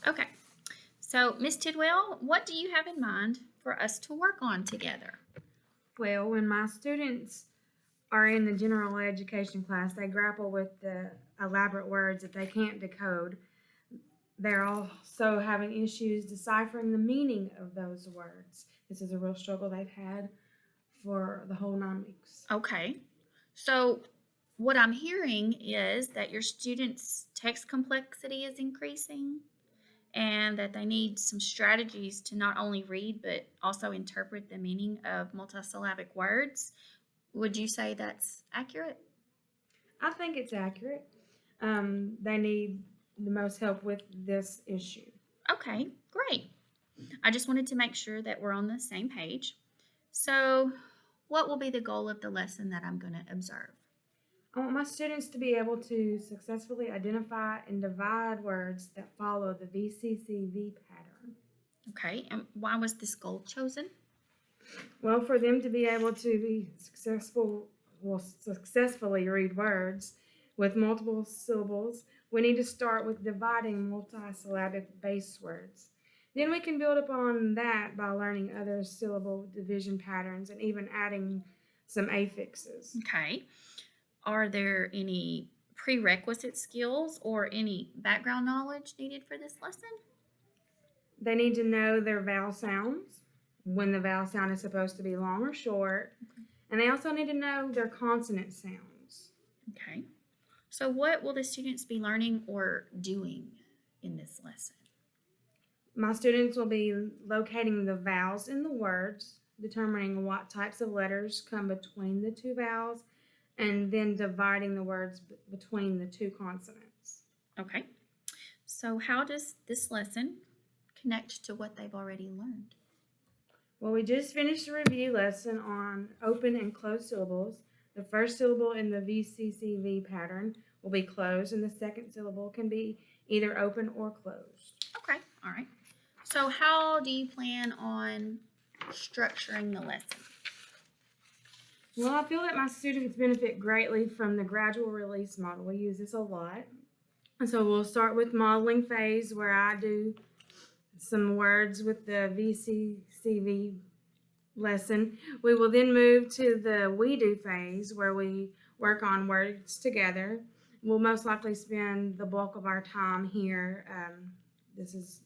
Okay. So, Miss Tidwell, what do you have in mind for us to work on together? Well, when my students are in the general education class, they grapple with the elaborate words that they can't decode. They're also having issues deciphering the meaning of those words. This is a real struggle they've had for the whole 9 weeks. Okay. So, what I'm hearing is that your students' text complexity is increasing and that they need some strategies to not only read but also interpret the meaning of multisyllabic words. Would you say that's accurate? I think it's accurate. They need the most help with this issue. Okay, great. I just wanted to make sure that we're on the same page. So, what will be the goal of the lesson that I'm going to observe? I want my students to be able to successfully identify and divide words that follow the VCCV pattern. Okay, and why was this goal chosen? Well, for them to be able to be successfully read words with multiple syllables, we need to start with dividing multisyllabic base words. Then we can build upon that by learning other syllable division patterns and even adding some affixes. Okay, are there any prerequisite skills or any background knowledge needed for this lesson? They need to know their vowel sounds, when the vowel sound is supposed to be long or short, and they also need to know their consonant sounds. Okay, so what will the students be learning or doing in this lesson? My students will be locating the vowels in the words, determining what types of letters come between the two vowels, and then dividing the words between the two consonants. Okay, so how does this lesson connect to what they've already learned? Well, we just finished a review lesson on open and closed syllables. The first syllable in the VCCV pattern will be closed, and the second syllable can be either open or closed. Okay, all right. So, how do you plan on structuring the lesson? Well, I feel that my students benefit greatly from the gradual release model. We use this a lot. And so we'll start with modeling phase where I do some words with the VCCV lesson. We will then move to the we do phase where we work on words together. We'll most likely spend the bulk of our time here.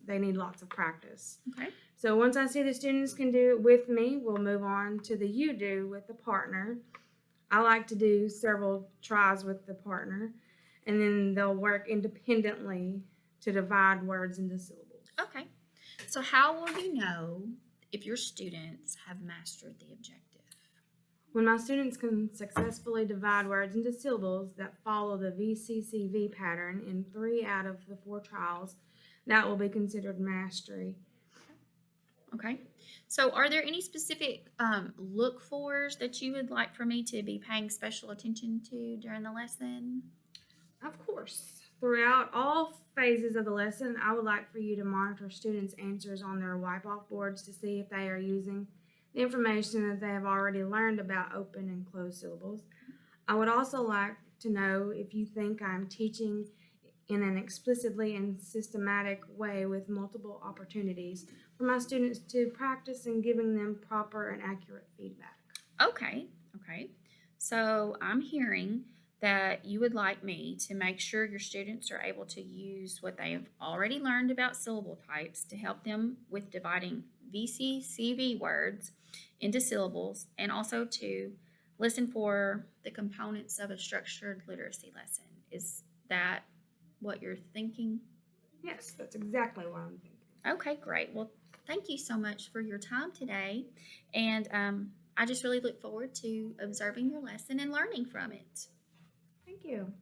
They need lots of practice. Okay. So once I see the students can do it with me, we'll move on to the you do with the partner. I like to do several tries with the partner, and then they'll work independently to divide words into syllables. Okay. So, how will you know if your students have mastered the objective? When my students can successfully divide words into syllables that follow the VCCV pattern in 3 out of the 4 trials, that will be considered mastery. Okay. So, are there any specific look fors that you would like for me to be paying special attention to during the lesson? Of course, throughout all phases of the lesson, I would like for you to monitor students' answers on their wipe-off boards to see if they are using the information that they have already learned about open and closed syllables. I would also like to know if you think I'm teaching in an explicitly and systematic way with multiple opportunities for my students to practice and giving them proper and accurate feedback. Okay. Okay. So, I'm hearing that you would like me to make sure your students are able to use what they have already learned about syllable types to help them with dividing VCCV words into syllables and also to listen for the components of a structured literacy lesson. Is that what you're thinking? Yes, that's exactly what I'm thinking. Okay, great. Well, thank you so much for your time today. And I just really look forward to observing your lesson and learning from it. Thank you.